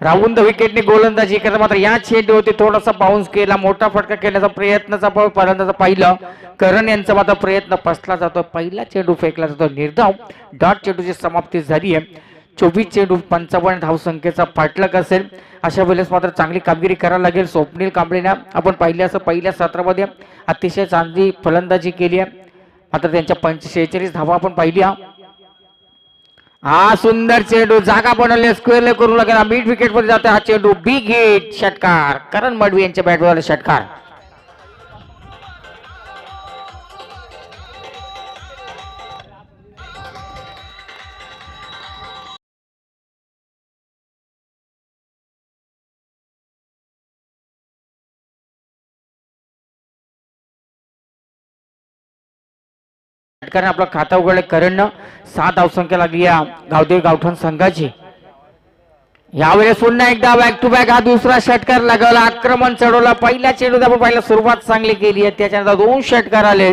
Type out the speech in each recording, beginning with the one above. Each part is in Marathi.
राऊंड विकेटने गोलंदाजी करत मात्र या चेंडूवरती थोडासा बाउन्स केला, मोठा फटका केल्याचा प्रयत्नाचा फलंदाज पाहिलं करण यांचा मात्र प्रयत्न फसला जातो. पहिला चेंडू फेकला जातो निर्धाव. डॉट चेंडूची समाप्ती झाली आहे. 24 चेंडू 55 धावसंख्येचा पाठलाग असेल. अशा वेळेस मात्र चांगली कामगिरी करायला लागेल. स्वप्नील कांबळेने आपण पाहिले असं पहिल्या सत्रामध्ये अतिशय चांगली फलंदाजी केली आहे. मात्र त्यांच्या 46 धावा आपण पाहिल्या. हा सुंदर चेंडू जागा बनवले, स्क्वेअर करू लागला, मिड विकेट मध्ये जातो हा चेंडू. बिग हिट, षटकार. करण मडवी यांच्या बॅटवर षटकार. षटकाने आपलं खातं उघडले. करण 7 धावसंख्या लागली या गावदेवी गावठण संघाची. यावेळेस पुन्हा एकदा बॅक टू बॅक हा दुसरा षटकार लागवला, आक्रमण चढवला. पहिल्या चेंडूत आपण पहिला सुरुवात चांगली केली आहे, त्याच्यानंतर 2 षटकार आले.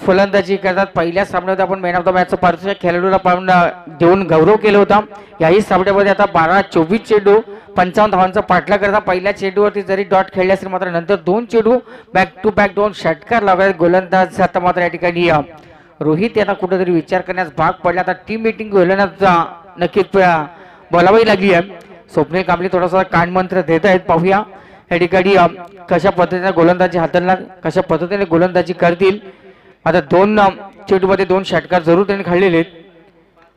फलंदाजी करतात. पहिल्या सामन्यामध्ये आपण मॅन ऑफ द मॅचचा पारितोषिक खेळाडूला पाहून देऊन गौरव केला होता. याही सामन्यामध्ये आता 12-24 चेंडू 55 धावांचा पाठलाग करता. पहिल्या चेंडूवरती जरी डॉट खेळले असेल मात्र नंतर 2 चेंडू बॅक टू बॅक 2 षटकार लागले. गोलंदाज आता मात्र या ठिकाणी रोहित यांना कुठेतरी विचार करण्यास भाग पडला. आता टीम मीटिंग गोलंदाज नक्कीच बोलावी लागली आहे. स्वप्नील कांबळे थोडासा कानमंत्र देत आहेत. पाहूया या ठिकाणी कशा पद्धतीने गोलंदाजी हाताळणार, कशा पद्धतीने गोलंदाजी करतील. आता 2 चेंडू मध्ये 2 षटकार जरूर त्यांनी खेळलेले आहेत.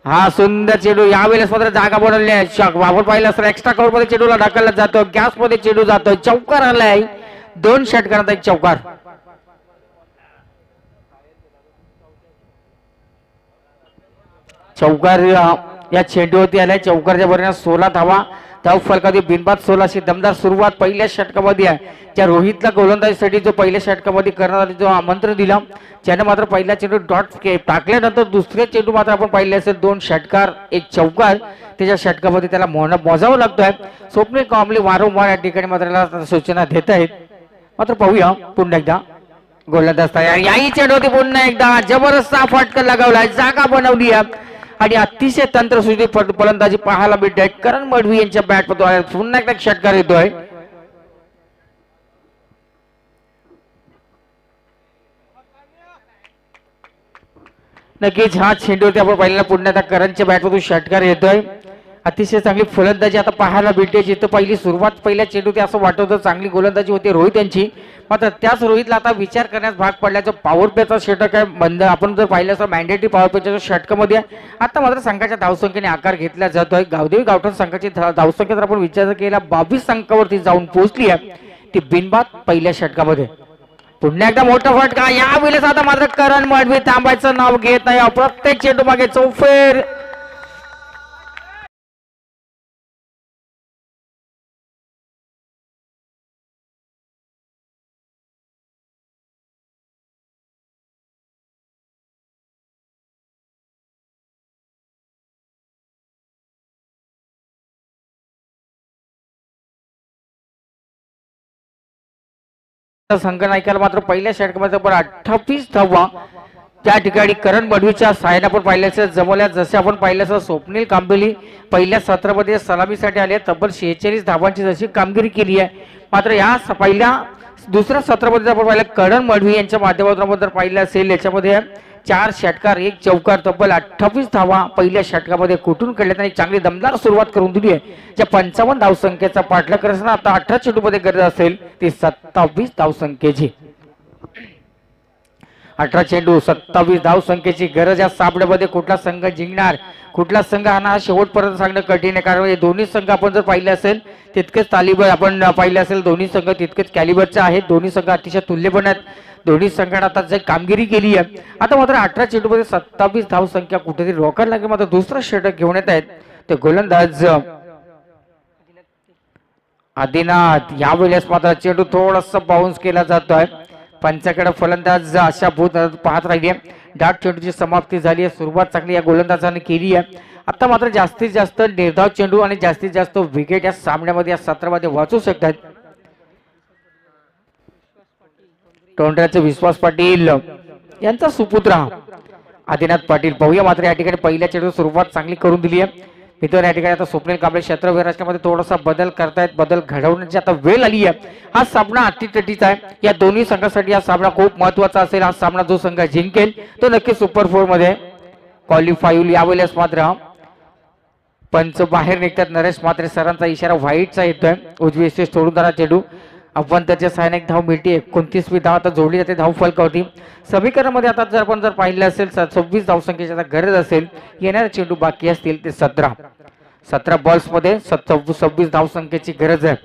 हा सुंदर चेंडू यावेळेस मात्र जागा बनवली आहे. वापर पाहिला असता एक्स्ट्रा कव्हर मध्ये चेंडूला ढकलला जातो, गॅस मध्ये चेंडू जातो, चौकार आलाय. 2 षटकारात एक चौकार. चौकार या चेंडूवरती आलाय. चौकारच्या बरोबर 16 धावा. धाव फलकामध्ये बिनबाद 16 अशी दमदार सुरुवात पहिल्या षटकामध्ये आहे. त्या रोहितला गोलंदाजीसाठी जो पहिल्या षटकामध्ये करण्यात जो आमंत्रण दिला त्याने मात्र पहिला चेंडू डॉट टाकल्यानंतर दुसऱ्या चेंडू मात्र आपण पाहिले असेल 2 षटकार 1 चौकार. त्याच्या षटकामध्ये त्याला मोजावं लागतोय. स्वप्नील कांबळे वारंवार या ठिकाणी मात्र सूचना देत आहेत. मात्र पाहूया पुन्हा एकदा गोलंदाज तयार. याही चेंडूवरती पुन्हा एकदा जबरदस्त फटका लगावलाय, जागा बनवली आहे आणि अतिशय तंत्रशुद्धी फलंदाजी पाहायला मिळते. करण मडवी यांच्या बॅटद्वारे पुन्हा एकदा षटकार येतोय. नक्कीच हा चेंडूवरती आपण पाहिलेला पुन्हा एकदा करणच्या बॅटमधून षटकार येतोय. अतिशय चांगली फलंदाजी आता पाहायला मिळते. जिथं पहिली सुरुवात पहिल्या चेंडूत असं वाटत होतं चांगली गोलंदाजी होती रोहित यांची, मात्र त्याच रोहितला आता विचार करण्यास भाग पडल्याचं पॉवर प्लेचा षटक आहे. बंद आपण जर पाहिलं असं मॅन्डेटरी पॉवर प्लेच्या षटकामध्ये आता मात्र संघाच्या धावसंख्येने आकार घेतला जातोय. गावदेवी गावठण संघाची धावसंख्या जर आपण विचार केला 22 अंकावरती जाऊन पोहोचली आहे, ती बिनबाद पहिल्या षटकामध्ये. पुन्हा एकदा मोठा फटका. यावेळेस आता मात्र करण मडवी थांबायचं नाव घेत नाही. प्रत्येक चेंडू मागे चौफेर. संघ नायकाला मात्र पहिल्या षटकामध्ये 28 धावा त्या ठिकाणी करण मडवीच्या साहाय्याने आपण पाहिलं असेल जमवल्या. जसे आपण पाहिलं असेल स्वप्नील कांबळे पहिल्या सत्रामध्ये सलामीसाठी आले, तब्बल 46 धावांची जशी कामगिरी केली आहे. मात्र या पहिल्या दुसऱ्या सत्रामध्ये आपण पाहिलं करण मडवी यांच्या माध्यमातून जर पाहिलं असेल याच्यामध्ये 4 षटकार 1 चौकार तब्बल 28 धावा पहिल्या षटकामध्ये कुठून काढल्यात आणि चांगली दमदार सुरुवात करून दिली आहे. ज्या 55 धावसंख्येचा पाठलाग करताना आता 18 चेंडूमध्ये गरज असेल ती 27 धावसंख्येची. 18 चेंडू 27 धावसंख्येची गरज. या सामन्यामध्ये कुठला संघ जिंकणार, कुठला संघ हा शेवटपर्यंत सांगणं कठीण आहे. कारण हे दोन्ही संघ आपण जर पाहिले असेल तितकेच तालिबर आपण पाहिले असेल दोन्ही संघ तितकेच कॅलिबरचे आहेत. दोन्ही संघ अतिशय तुल्यपण आहेत. दोन्ही संघाने आता जे कामगिरी केली आहे आता मात्र 18 चेंडूमध्ये 27 धावसंख्या कुठेतरी रोखायला लागेल. मात्र दुसरं षटक घेऊन येत आहेत ते गोलंदाज आदिनाथ. यावेळेस मात्र चेंडू थोडासा बाउन्स केला जातोय. पंचाकडे फलंदाज अशा भूत पाहत राहिली. डाट चेंडूची समाप्ती झाली आहे. सुरुवात चांगली या गोलंदाजाने केली आहे. आता मात्र जास्तीत जास्त निर्धाव चेंडू आणि जास्तीत जास्त विकेट या सामन्यामध्ये या सत्रामध्ये वाचू शकतात. टोंडऱ्याचे विश्वास पाटील यांचा सुपुत्र आदिनाथ पाटील. पाहूया मात्र या ठिकाणी पहिल्या चेंडू सुरुवात चांगली करून दिली आहे मित्र. या ठिकाणी आता स्वप्नील कांबळे क्षेत्रवीर असण्यामध्ये थोडासा बदल करतायत. बदल घडवण्याची आता वेळ आली आहे. हा सामना अटीतटीचा आहे. या दोन्ही संघासाठी हा सामना खूप महत्वाचा असेल. हा सामना जो संघ जिंकेल तो नक्की सुपर 4 मध्ये क्वालिफाय होईल. यावेळेस मात्र पंच बाहेर निघतात. नरेश मात्रे सरांचा इशारा व्हाईटचा येतोय. उजवी स्टेज सोडून जाणार चेंडू अफवंताच्या सहाय्याने एक धाव मिळते. 29वी धाव आता जोडली जाते धाव फलकावरती. समीकरणामध्ये आता जर आपण पाहिलं असेल 26 धावसंख्येची आता गरज असेल. येणारे चेंडू बाकी असतील ते 17 बॉल्स मध्ये 26 धावसंख्येची गरज आहे.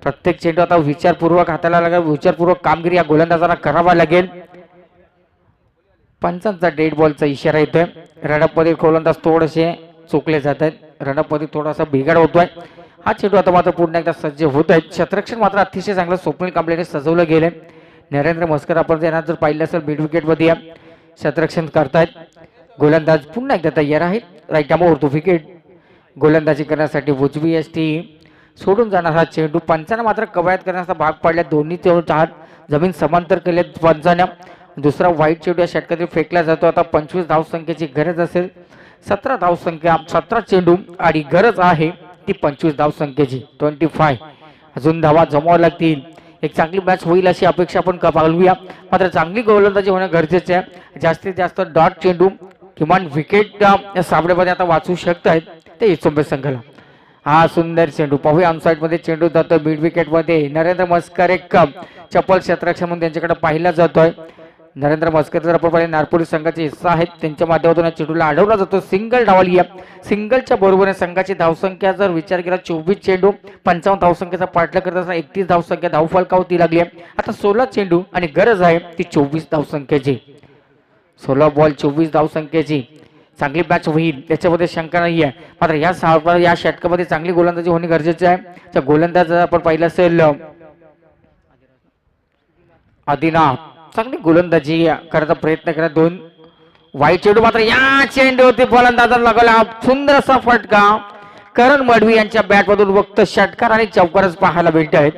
प्रत्येक चेंडू आता विचारपूर्वक हाताला लागेल. विचारपूर्वक कामगिरी या गोलंदाजांना करावा लागेल. पंचांचा डेड बॉलचा इशारा येतोय. रनअप मध्ये गोलंदाज थोडेसे चुकले जात आहेत. रनअप मध्ये थोडासा बिघाड होतोय. हा चेंडू आता मात्र पुन्हा एकदा सज्ज होत आहेत. क्षेत्ररक्षण मात्र अतिशय चांगलं स्वप्नील कांबळेने सजवलं गेलंय. नरेंद्र मस्कर आपण त्यांना जर पाहिलं असेल मिड विकेट मध्ये क्षेत्ररक्षण करतायत. गोलंदाज पुन्हा एकदा तयार आहेत. राईट आर्म उर्दू विकेट गोलंदाजी करण्यासाठी उजवी एसटी सोडून जाणार हा चेंडू. पंचांना मात्र कवायत करण्याचा भाग पडला. दोन्ही चेंडू हात जमीन समांतर केले पंचांना. दुसरा व्हाईट चेंडू या षटकातील फेकला जातो. आता 25 धावसंख्येची गरज असेल. 17 धावसंख्या 17 चेंडू आणि गरज आहे ती 25 धावसंख्येची 25. अजून धावा जमावा लागतील. एक चांगली मॅच होईल अशी अपेक्षा आपण पाळूया. मात्र चांगली गोलंदाजी होणं गरजेचं आहे. जास्तीत जास्त डॉट चेंडू किमान विकेट या सामन्यामध्ये आता वाचू शकत आहेत ते इसोंबे संघाला. हा सुंदर चेंडू पाहूया ऑनसाइड मध्ये चेंडू जातोय मिड विकेट मध्ये. नरेंद्र मस्कर एक चपल क्षेत्ररक्षण म्हणून त्यांच्याकडे पाहिला जातोय. नरेंद्र मस्कर जर आपण पाहिले नारपोली संघाचे हिस्सा आहेत. त्यांच्या माध्यमातून चेंडूला अडवला जातो. सिंगल डावली आहे. सिंगलच्या बरोबरीने संघाची धावसंख्या जर विचार केला 24 चेंडू 55 धावसंख्येचा पाठलाग करत असताना 31 धावसंख्या धाव फलकावरती लागली आहे. आता 16 चेंडू आणि गरज आहे ती 24 धावसंख्येची. 16 बॉल 24 धावसंख्येची चांगली मॅच होईल त्याच्यामध्ये शंका नाही आहे. मात्र या षटकामध्ये चांगली गोलंदाजी होणे गरजेचे आहे. त्या गोलंदाज जर आपण पाहिलं असेल आदिनाथ चांगली गोलंदाजी करण्याचा प्रयत्न करा. 2 वाईट चेंडू मात्र या चेंडूवरती गोलंदाजाला लागला सुंदर असा फटका. करण मडवी यांच्या बॅट मधून फक्त षटकार आणि चौकारच पाहायला मिळत आहेत.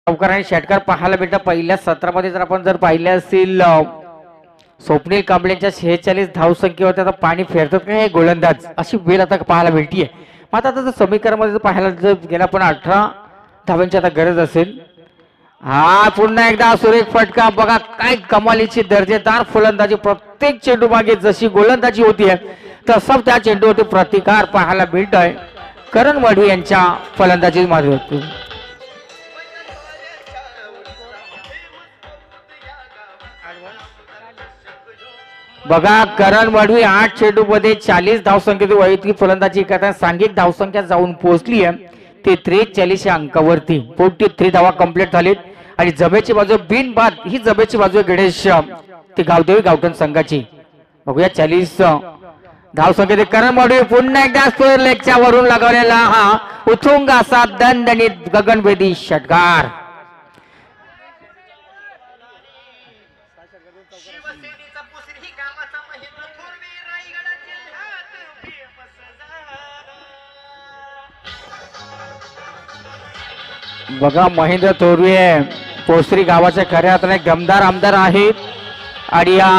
चौकार आणि षटकार पाहायला मिळतात. पहिल्या सत्रामध्ये जर आपण पाहिले असतील स्वप्नील कांबळेंच्या 46 धावसंख्येवरती आता पाणी फेरतात का हे गोलंदाज अशी वेळ आता पाहायला मिळतीये. मात्र आता जर समीकरणामध्ये जर पाहायला जर गेला पण 18 धावांची आता गरज असेल. हा पुन्हा एकदा सुरेख फटका बघा काय कमालीची दर्जेदार फलंदाजी. प्रत्येक चेंडू मागे जशी गोलंदाजी होतीये तसा त्या चेंडूवरती प्रतिकार पाहायला मिळतोय करण मडवी यांच्या फलंदाजी माध्यमातून. बघा करण मडवी 8 चेंडू मध्ये 40 धावसंख्येची वैयक्तिक फलंदाजी करताना सांघिक धावसंख्या जाऊन पोहोचली आहे ते 43 या अंकावरती. 43 धावा कंप्लीट झालीत आणि जमेची बाजू बिनबाद ही जमेची बाजू गणेश ते गावदेवी गावठण संघाची. बघूया 40 धावसंख्येचे करण मडवी पुन्हा एकदा स्क्वेअर लेगच्या वरून लगावलेला हा उथुंग असा दणदणीत गगनभेदी षटकार. बघा महेंद्र थोरवे पोसरी गावाच्या खऱ्या अर्थाने गमदार आमदार आहेत आणि या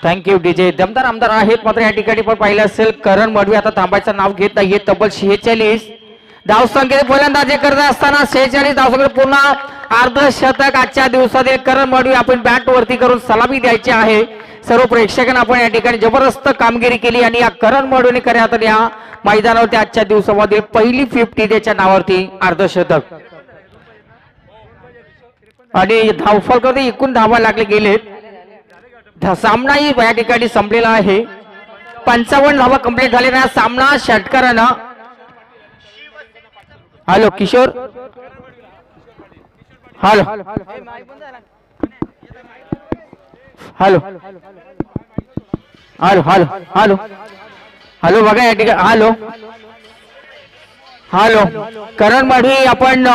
थँक्यू डीजे दमदार आमदार आहेत. मात्र या ठिकाणी पण पाहिलं असेल करण मडवी आता थांबायचं नाव घेत नाहीये. तब्बल 46 धावसंख्येत फलंदाजी करत असताना 46 धावसंख्येत पुन्हा अर्धशतक आजच्या दिवसातील करण मडवी आपण बॅट वरती करून सलामी द्यायची आहे. सर्व प्रेक्षकांना आपण या ठिकाणी जबरदस्त कामगिरी केली आणि या करण मडवीने खऱ्या अर्थाने या मैदानावरती आजच्या दिवसामध्ये पहिली 50 त्याच्या नावावरती अर्धशतक आणि धावफलकावरती एकूण धावा लागले गेलेत. सामनाही या ठिकाणी संपलेला आहे. 55 धावा कंप्लीट झालेला सामना षटकारानं. Hello Kishore hello hello hello hello hello hello बघा या ठिकाणी हॅलो हॅलो करण माढवी आपण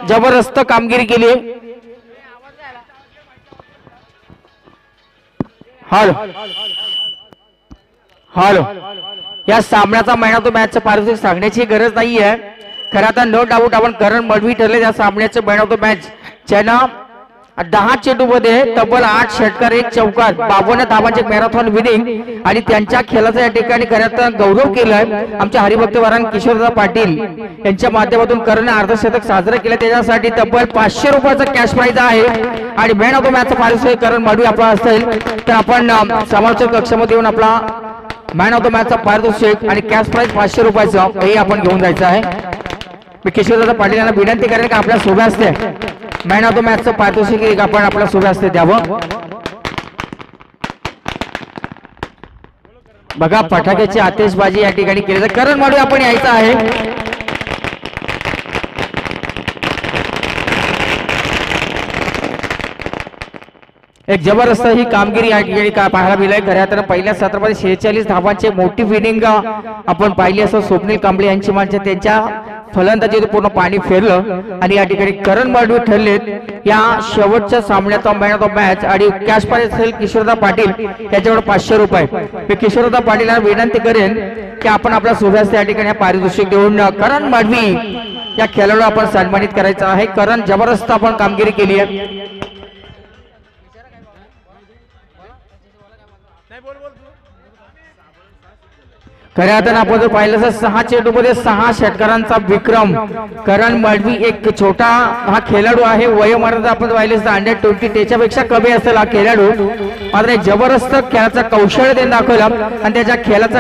जबरदस्त कामगिरी केली. हॅलो हॅलो या सामन्याचा महिना तो मॅचचं पारितोषिक सांगण्याची गरज नाहीये. खरं आता नो डाऊट आपण करण मडवी ठरले त्या सामन्याचं महिना तो मॅच ज्यानं 10 चेंडूमध्ये तब्बल 8 षटकार 1 चौकार 52 धावांचे मॅरेथॉन विनिंग आणि त्यांच्या खेळाचा या ठिकाणी खऱ्या गौरव केलाय. आमच्या हरिभक्त वारान किशोरदादा पाटील यांच्या माध्यमातून करण अर्धशतक साजरं केलं. त्याच्यासाठी तब्बल 500 रुपयाचा कॅश प्राइज आहे आणि मॅन ऑफ द मॅचचा पारितोषिक करण मडवी आपला असेल तर आपण समालोचक कक्षामध्ये येऊन आपला मॅन ऑफ द मॅचचा पारितोषिक आणि कॅश प्राइज 500 रुपयाचं हे आपण घेऊन जायचं आहे. मी किशोरदादा पाटील यांना विनंती करेन की आपल्या सोबत असते मॅन ऑफ द मॅचचं पारितोषिक आपण आपल्या सोबत असते द्यावं. बघा फटाक्याची आतिषबाजी या ठिकाणी केली तर करण मडवी आपण यायचं आहे. एक जबरदस्त ही कामगिरी या ठिकाणी पाहायला मिळाली. खऱ्या अर्थानं पहिल्या सत्रामध्ये 46 धावांचे मोठी विनिंग आपण पाहिली असं स्वप्नील कांबळे यांची माणसं त्यांच्या फलंदाजीत पूर्ण पाणी फेरलं आणि या ठिकाणी करण मडवी ठरलेत या शेवटच्या सामन्याचा मॅन ऑफ द मॅच आणि कॅश प्राइज असेल किशोरदा पाटील याच्यावर 500 रुपये. मी किशोरदा पाटील यांना विनंती करेन की आपण आपल्या सोबत या ठिकाणी पारितोषिक देऊन करण मडवी या खेळाडूला आपण सन्मानित करायचं आहे. करण जबरदस्त आपण कामगिरी केली आहे. खऱ्या अर्थानं आपण जर पाहिलं तर 6 चेंडूमध्ये 6 षटकारांचा विक्रम करण मडवी एक छोटा हा खेळाडू आहे. वयोमर्यादा आपण पाहिलं तर अंडर-20 त्याच्यापेक्षा कमी असेल हा खेळाडू. मात्र जबरदस्त खेळाचा कौशल्य त्यांनी दाखवलं आणि त्याच्या खेळाचा